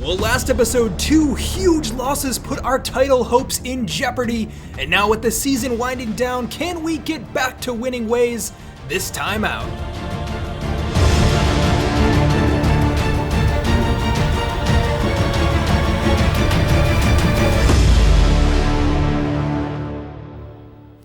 Well, last episode, 2 huge losses put our title hopes in jeopardy, and now with the season winding down, can we get back to winning ways this time out?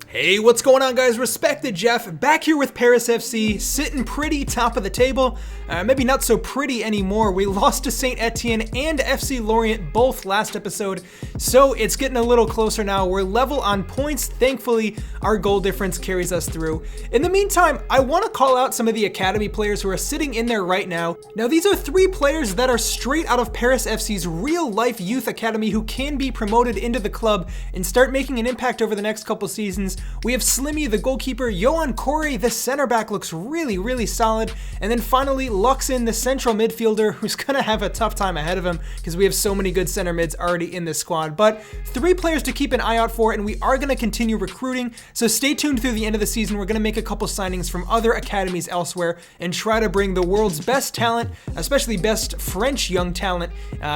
Hey, what's going on, guys? Respected Jeff, back here with Paris FC, sitting pretty top of the table. Maybe not so pretty anymore. We lost to St. Etienne and FC Lorient both last episode, so it's getting a little closer now. We're level on points. Thankfully, our goal difference carries us through. In the meantime, I want to call out some of the academy players who are sitting in there right now. Now, these are 3 players that are straight out of Paris FC's real-life youth academy who can be promoted into the club and start making an impact over the next couple seasons. We have Slimmy, the goalkeeper, Yohan Corey, the center back, looks really solid, and then finally Luxon, the central midfielder, who's gonna have a tough time ahead of him because we have so many good center mids already in this squad. But 3 players to keep an eye out for, and we are gonna continue recruiting, so stay tuned through the end of the season. We're gonna make a couple signings from other academies elsewhere and try to bring the world's best talent, especially best French young talent,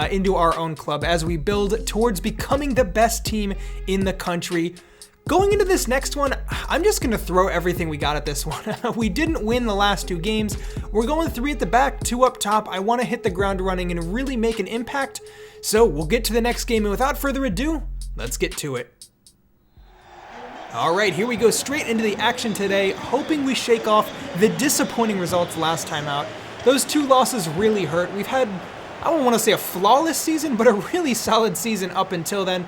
into our own club as we build towards becoming the best team in the country. Going into this next one, I'm just going to throw everything we got at this one. We didn't win the last 2 games. We're going 3 at the back, 2 up top. I want to hit the ground running and really make an impact. So we'll get to the next game, and without further ado, let's get to it. All right, here we go straight into the action today, hoping we shake off the disappointing results last time out. Those 2 losses really hurt. We've had, I don't want to say a flawless season, but a really solid season up until then.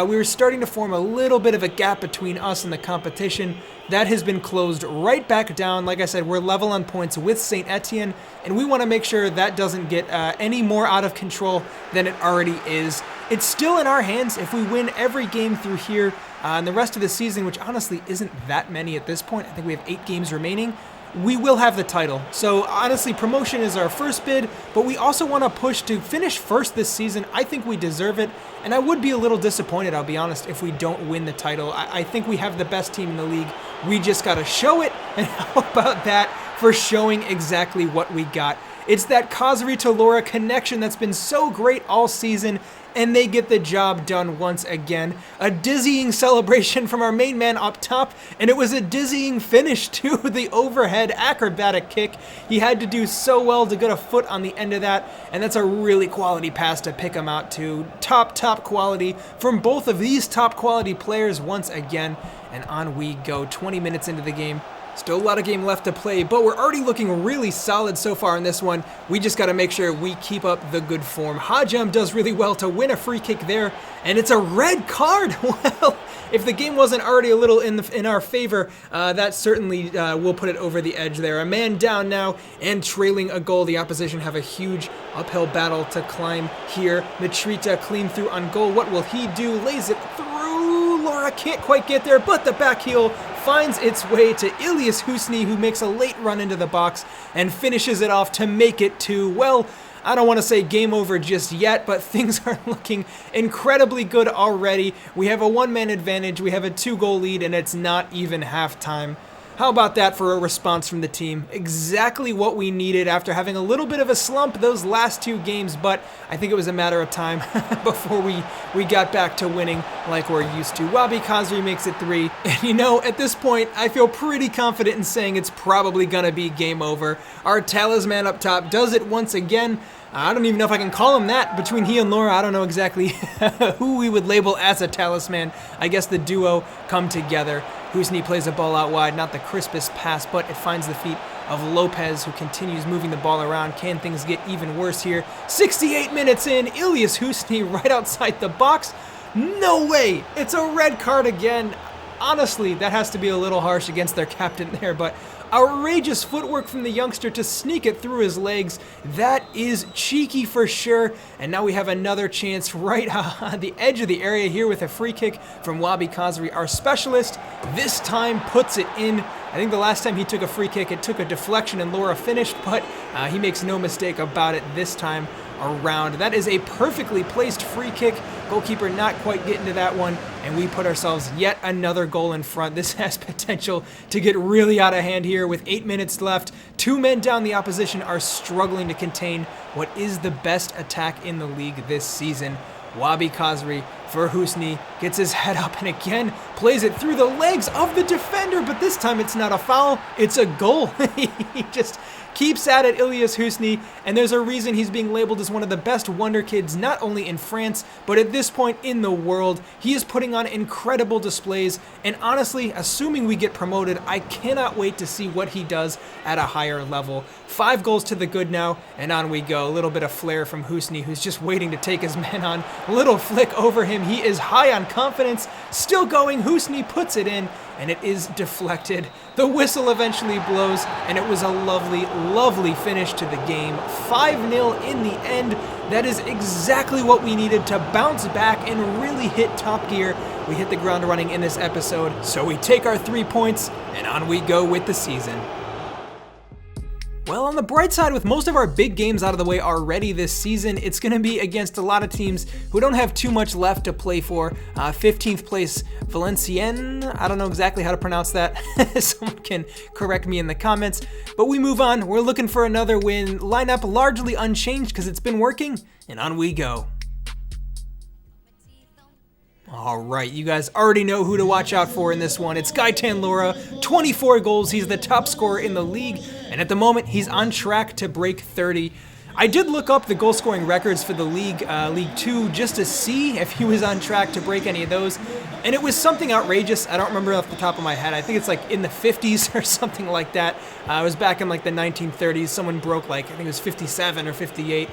We were starting to form a little bit of a gap between us and the competition. That has been closed right back down. Like I said, we're level on points with St. Etienne, and we want to make sure that doesn't get any more out of control than it already is. It's still in our hands if we win every game through here and the rest of the season, which honestly isn't that many at this point. I think we have 8 games remaining. We will have the title. So honestly, promotion is our first bid, but we also want to push to finish first this season. I think we deserve it, and I would be a little disappointed, I'll be honest, if we don't win the title. I think we have the best team in the league. We just got to show it, and how about that for showing exactly what we got? It's that KHAZRI to Laura connection that's been so great all season, and they get the job done once again. A dizzying celebration from our main man up top, and it was a dizzying finish to the overhead acrobatic kick. He had to do so well to get a foot on the end of that, and that's a really quality pass to pick him out to. Top quality from both of these top quality players once again, and on we go. 20 minutes into the game. Still a lot of game left to play, but we're already looking really solid so far in this one. We just got to make sure we keep up the good form. Hajam does really well to win a free kick there, and it's a red card. Well, if the game wasn't already a little in our favor, that certainly will put it over the edge there. A man down now and trailing a goal. The opposition have a huge uphill battle to climb here. Mitrita clean through on goal. What will he do? Lays it through. Laura can't quite get there, but the back heel finds its way to Ilyas Husni, who makes a late run into the box and finishes it off to make it to, well, I don't want to say game over just yet, but things are looking incredibly good already. We have a 1-man advantage, we have a 2-goal lead, and it's not even halftime. How about that for a response from the team? Exactly what we needed after having a little bit of a slump those last 2 games, but I think it was a matter of time before we got back to winning like we're used to. Wabi KHAZRI makes it 3, and you know, at this point, I feel pretty confident in saying it's probably gonna be game over. Our talisman up top does it once again. I don't even know if I can call him that. Between he and Laura, I don't know exactly who we would label as a talisman. I guess the duo come together. Husni plays a ball out wide, not the crispest pass, but it finds the feet of Lopez, who continues moving the ball around. Can things get even worse here? 68 minutes in, Ilyas Husni right outside the box. No way! It's a red card again. Honestly, that has to be a little harsh against their captain there, but outrageous footwork from the youngster to sneak it through his legs. That is cheeky for sure. And now we have another chance right on the edge of the area here with a free kick from Wabi KHAZRI. Our specialist this time puts it in. I think the last time he took a free kick, it took a deflection and Laura finished, but he makes no mistake about it this time. around. That is a perfectly placed free kick. Goalkeeper not quite getting to that one, and we put ourselves yet another goal in front. This has potential to get really out of hand here with 8 minutes left. 2 men down, the opposition are struggling to contain what is the best attack in the league this season. KHAZRI for Husni, gets his head up and again plays it through the legs of the defender, but this time it's not a foul, it's a goal. He just keeps at it, Ilyas Husni, and there's a reason he's being labeled as one of the best wonder kids, not only in France, but at this point in the world. He is putting on incredible displays, and honestly, assuming we get promoted, I cannot wait to see what he does at a higher level. 5 goals to the good now, and on we go. A little bit of flair from Husni, who's just waiting to take his man on. A little flick over him. He is high on confidence, still going. Husni puts it in, and it is deflected. The whistle eventually blows, and it was a lovely, lovely finish to the game. 5-0 in the end. That is exactly what we needed to bounce back and really hit top gear. We hit the ground running in this episode, so we take our 3 points, and on we go with the season. Well, on the bright side, with most of our big games out of the way already this season, it's going to be against a lot of teams who don't have too much left to play for. 15th place Valenciennes, I don't know exactly how to pronounce that. Someone can correct me in the comments. But we move on. We're looking for another win. Lineup largely unchanged because it's been working, and on we go. All right, you guys already know who to watch out for in this one. It's Gaetan Lora, 24 goals. He's the top scorer in the league, and at the moment, he's on track to break 30. I did look up the goal-scoring records for the league, League 2, just to see if he was on track to break any of those, and it was something outrageous. I don't remember off the top of my head. I think it's like in the 50s or something like that. It was back in like the 1930s. Someone broke like, I think it was 57 or 58.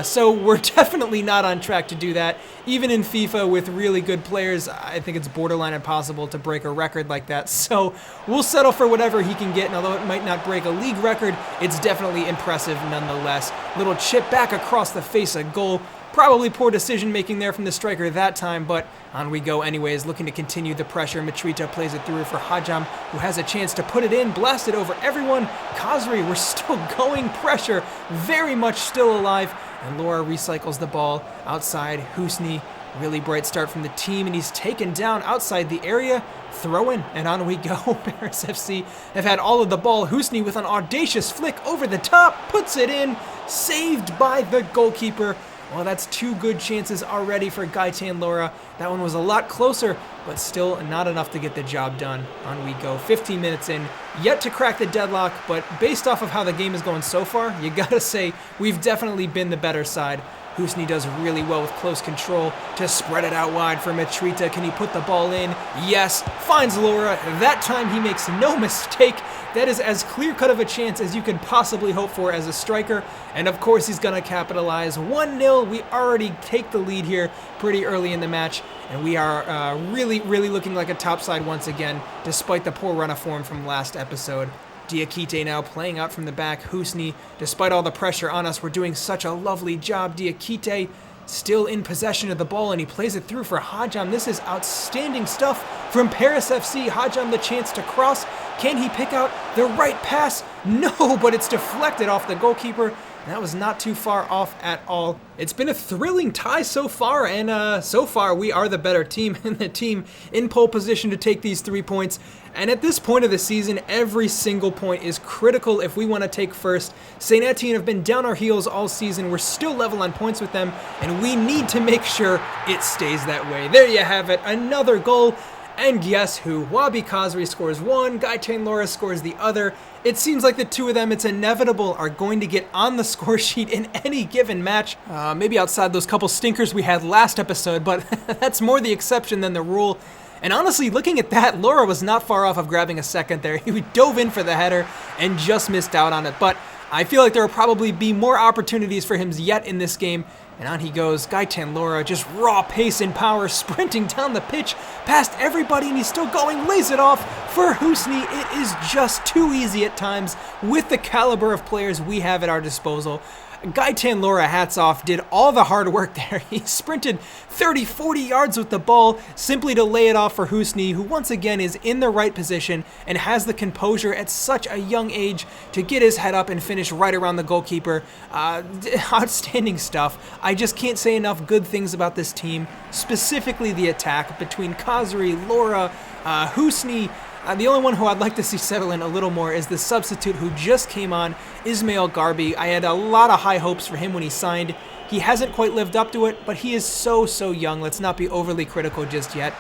So we're definitely not on track to do that. Even in FIFA with really good players, I think it's borderline impossible to break a record like that. So we'll settle for whatever he can get, and although it might not break a league record, it's definitely impressive nonetheless. Little chip back across the face of goal. Probably poor decision making there from the striker that time, but on we go anyways, looking to continue the pressure. Mitrita plays it through for Hajam, who has a chance to put it in, blast it over everyone. KHAZRI, we're still going, pressure, very much still alive, and Lora recycles the ball outside. Husni, really bright start from the team, and he's taken down outside the area. Throw in, and on we go. Paris FC have had all of the ball. Husni with an audacious flick over the top, puts it in, saved by the goalkeeper. Well, that's 2 good chances already for Gaetan Lora. That one was a lot closer, but still not enough to get the job done. On we go, 15 minutes in, yet to crack the deadlock, but based off of how the game is going so far, you gotta say we've definitely been the better side. Husni does really well with close control to spread it out wide for Mitrita. Can he put the ball in? Yes, finds Lora. That time he makes no mistake. That is as clear-cut of a chance as you could possibly hope for as a striker. And of course he's gonna capitalize. 1-0, we already take the lead here pretty early in the match. And we are really looking like a top side once again, despite the poor run of form from last episode. Diakite now playing out from the back. Husni, despite all the pressure on us, we're doing such a lovely job. Diakite still in possession of the ball, and he plays it through for Hajam. This is outstanding stuff from Paris FC. Hajam the chance to cross. Can he pick out the right pass? No, but it's deflected off the goalkeeper. That was not too far off at all. It's been a thrilling tie so far, and so far we are the better team and the team in pole position to take these 3 points. And at this point of the season, every single point is critical if we want to take first. St. Etienne have been down our heels all season. We're still level on points with them, and we need to make sure it stays that way. There you have it, another goal. And guess who? KHAZRI scores one, Gaetan Lora scores the other. It seems like the 2 of them, it's inevitable, are going to get on the score sheet in any given match. Maybe outside those couple stinkers we had last episode, but that's more the exception than the rule. And honestly, looking at that, Lora was not far off of grabbing a second there. He dove in for the header and just missed out on it. But I feel like there will probably be more opportunities for him yet in this game. And on he goes, Gaetan Lora, just raw pace and power, sprinting down the pitch, past everybody, and he's still going, lays it off for Husni. It is just too easy at times with the caliber of players we have at our disposal. Gaitan Laura, hats off, did all the hard work there. He sprinted 30-40 yards with the ball simply to lay it off for Husni, who once again is in the right position and has the composure at such a young age to get his head up and finish right around the goalkeeper. Outstanding stuff. I just can't say enough good things about this team, specifically the attack between KHAZRI, Laura, Husni. The only one who I'd like to see settle in a little more is the substitute who just came on, Ismail Garbi. I had a lot of high hopes for him when he signed. He hasn't quite lived up to it, but he is so young. Let's not be overly critical just yet.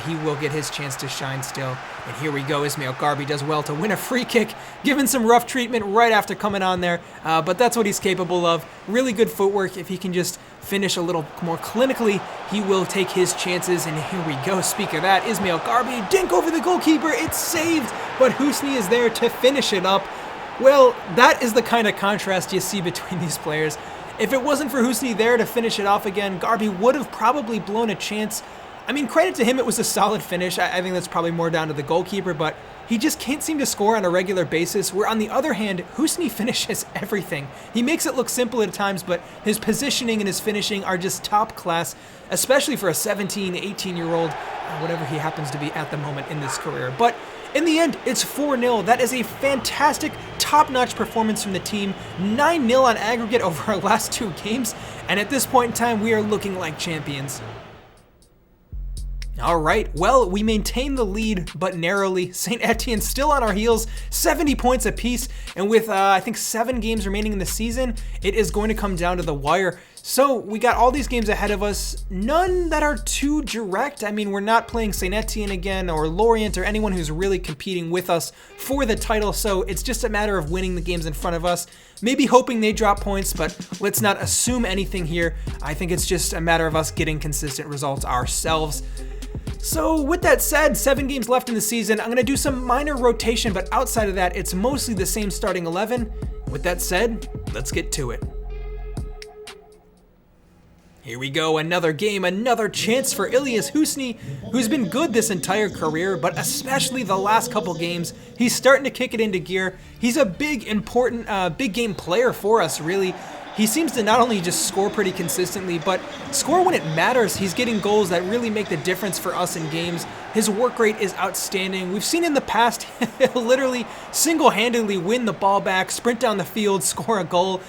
He will get his chance to shine still. And here we go. Ismail Garbi does well to win a free kick, given some rough treatment right after coming on there. But that's what he's capable of. Really good footwork. If he can just finish a little more clinically, he will take his chances. And here we go. Speak of that, Ismail Garbi, dink over the goalkeeper. It's saved, but Husni is there to finish it up. Well, that is the kind of contrast you see between these players. If it wasn't for Husni there to finish it off again, Garbi would have probably blown a chance. I mean, credit to him, it was a solid finish. I think that's probably more down to the goalkeeper, but he just can't seem to score on a regular basis, where on the other hand, Husni finishes everything. He makes it look simple at times, but his positioning and his finishing are just top class, especially for a 17, 18-year-old, whatever he happens to be at the moment in this career. But in the end, it's 4-0. That is a fantastic, top-notch performance from the team. 9-0 on aggregate over our last 2 games, and at this point in time, we are looking like champions. All right, well, we maintain the lead, but narrowly. St. Etienne still on our heels, 70 points apiece, and with, I think, 7 games remaining in the season, it is going to come down to the wire. So we got all these games ahead of us, none that are too direct. I mean, we're not playing St. Etienne again, or Lorient, or anyone who's really competing with us for the title, so it's just a matter of winning the games in front of us. Maybe hoping they drop points, but let's not assume anything here. I think it's just a matter of us getting consistent results ourselves. So with that said, 7 games left in the season. I'm going to do some minor rotation, but outside of that, it's mostly the same starting 11. With that said, let's get to it. Here we go, another game, another chance for Ilyas Husni, who's been good this entire career, but especially the last couple games. He's starting to kick it into gear. He's a big, important, big game player for us, really. He seems to not only just score pretty consistently, but score when it matters. He's getting goals that really make the difference for us in games. His work rate is outstanding. We've seen in the past, he'll literally single-handedly win the ball back, sprint down the field, score a goal,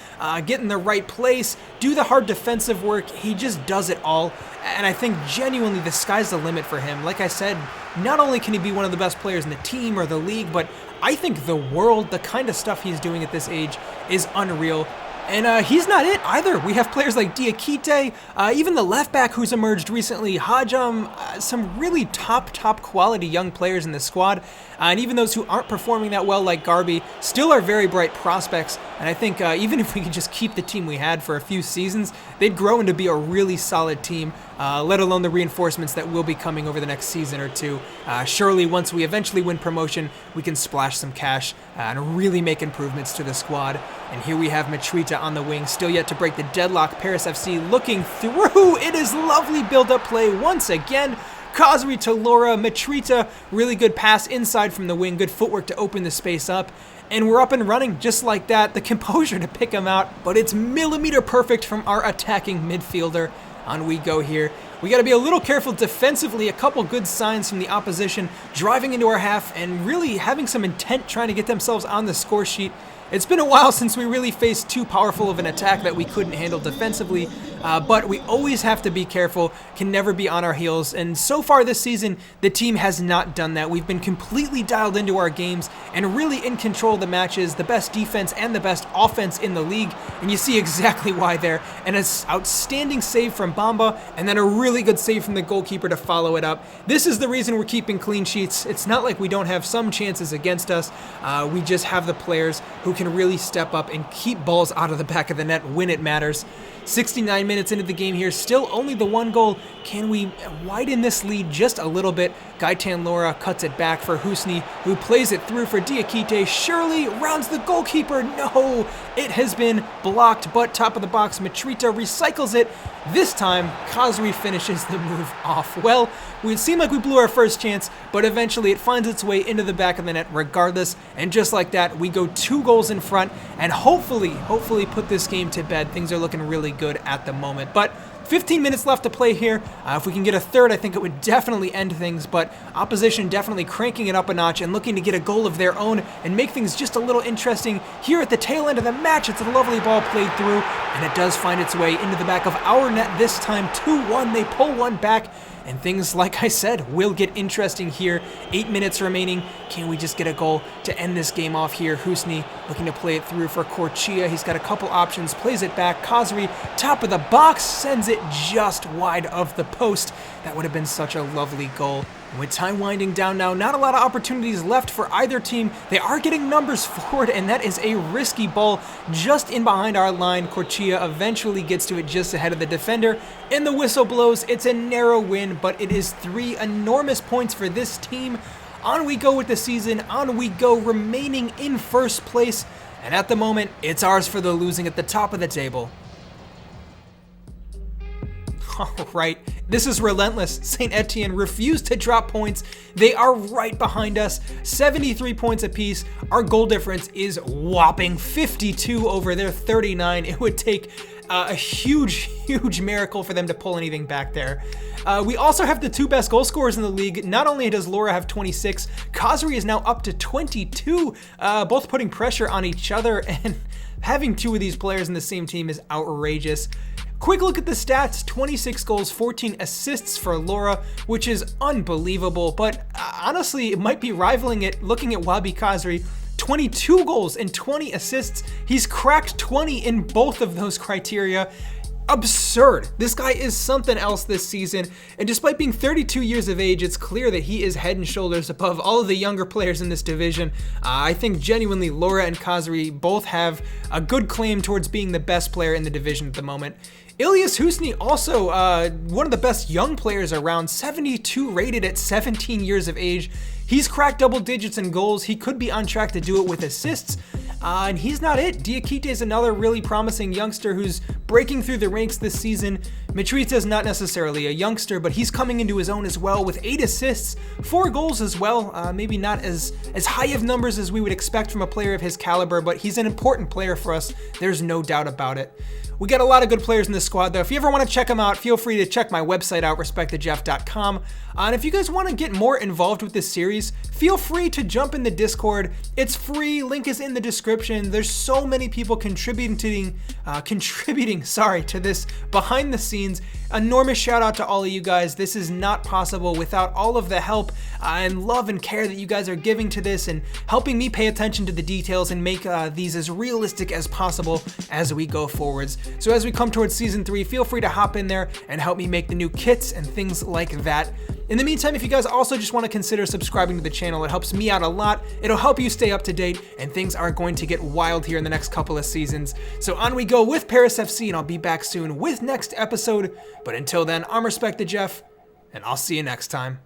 get in the right place, do the hard defensive work. He just does it all. And I think genuinely the sky's the limit for him. Like I said, not only can he be one of the best players in the team or the league, but I think the world, the kind of stuff he's doing at this age is unreal. And he's not it either. We have players like Diakite, even the left back who's emerged recently, Hajam, some really top quality young players in the squad. And even those who aren't performing that well like Garbi still are very bright prospects. And I think even if we could just keep the team we had for a few seasons, they'd grow into be a really solid team, let alone the reinforcements that will be coming over the next season or two. Surely once we eventually win promotion, we can splash some cash and really make improvements to the squad. And here we have Matrita on the wing, still yet to break the deadlock. Paris FC looking through. It is lovely build-up play once again. KHAZRI to Laura, Matrita, really good pass inside from the wing, good footwork to open the space up. And we're up and running just like that. The composure to pick him out, but it's millimeter perfect from our attacking midfielder. On we go here. We got to be a little careful defensively. A couple good signs from the opposition driving into our half and really having some intent trying to get themselves on the score sheet. It's been a while since we really faced too powerful of an attack that we couldn't handle defensively, but we always have to be careful, can never be on our heels, and so far this season, the team has not done that. We've been completely dialed into our games and really in control of the matches, the best defense and the best offense in the league, and you see exactly why there. And an outstanding save from Bamba, and then a really good save from the goalkeeper to follow it up. This is the reason we're keeping clean sheets. It's not like we don't have some chances against us. We just have the players who can really step up and keep balls out of the back of the net when it matters. 69 minutes into the game here, still only the 1 goal. Can we widen this lead just a little bit? Gaitan Laura cuts it back for Husni, who plays it through for Diakite. Surely rounds the goalkeeper. No, it has been blocked, but top of the box, Matrita recycles it. This time, KHAZRI finishes the move off. Well, it seemed like we blew our first chance, but eventually it finds its way into the back of the net regardless, and just like that, we go 2 goals goals in front, and hopefully put this game to bed. Things are looking really good at the moment. But 15 minutes left to play here. If we can get a third, I think it would definitely end things, but opposition definitely cranking it up a notch and looking to get a goal of their own and make things just a little interesting here at the tail end of the match. It's a lovely ball played through, and it does find its way into the back of our net this time. 2-1, they pull one back, and things, like I said, will get interesting here. 8 minutes remaining. Can we just get a goal to end this game off here? KHAZRI looking to play it through for Korchia. He's got a couple options, plays it back. KHAZRI, top of the box, sends it just wide of the post. That would have been such a lovely goal. And with time winding down now, not a lot of opportunities left for either team. They are getting numbers forward, and that is a risky ball just in behind our line. Korchia eventually gets to it just ahead of the defender, and the whistle blows. It's a narrow win, but it is 3 enormous points for this team. On we go with the season, on we go, remaining in first place, and at the moment, it's ours for the losing at the top of the table. All right, this is relentless. St. Etienne refused to drop points. They are right behind us, 73 points apiece. Our goal difference is whopping 52 over their 39. It would take a huge miracle for them to pull anything back there. We also have the 2 best goal scorers in the league. Not only does Laura have 26, KHAZRI is now up to 22, both putting pressure on each other, and having 2 of these players in the same team is outrageous. Quick look at the stats, 26 goals, 14 assists for Laura, which is unbelievable, but honestly, it might be rivaling it looking at Wabi KHAZRI. 22 goals and 20 assists. He's cracked 20 in both of those criteria. Absurd. This guy is something else this season, and despite being 32 years of age, it's clear that he is head and shoulders above all of the younger players in this division. I think genuinely Laura and KHAZRI both have a good claim towards being the best player in the division at the moment. Ilias Husni, also one of the best young players around, 72 rated at 17 years of age. He's cracked double digits in goals. He could be on track to do it with assists. And he's not it. Diakite is another really promising youngster who's breaking through the ranks this season. Mitrita is not necessarily a youngster, but he's coming into his own as well with 8 assists, 4 goals as well. Maybe not as high of numbers as we would expect from a player of his caliber, but he's an important player for us. There's no doubt about it. We got a lot of good players in this squad, though. If you ever want to check them out, feel free to check my website out, respectthejeff.com. And if you guys want to get more involved with this series, feel free to jump in the Discord. It's free. Link is in the description. There's so many people contributing to this behind the scenes. Enormous shout out to all of you guys. This is not possible without all of the help and love and care that you guys are giving to this and helping me pay attention to the details and make these as realistic as possible as we go forwards. So as we come towards season 3, feel free to hop in there and help me make the new kits and things like that. In the meantime, if you guys also just want to consider subscribing to the channel, it helps me out a lot. It'll help you stay up to date, and things are going to get wild here in the next couple of seasons. So on we go with Paris FC, and I'll be back soon with next episode. But until then, I'm Respect the Jeff, and I'll see you next time.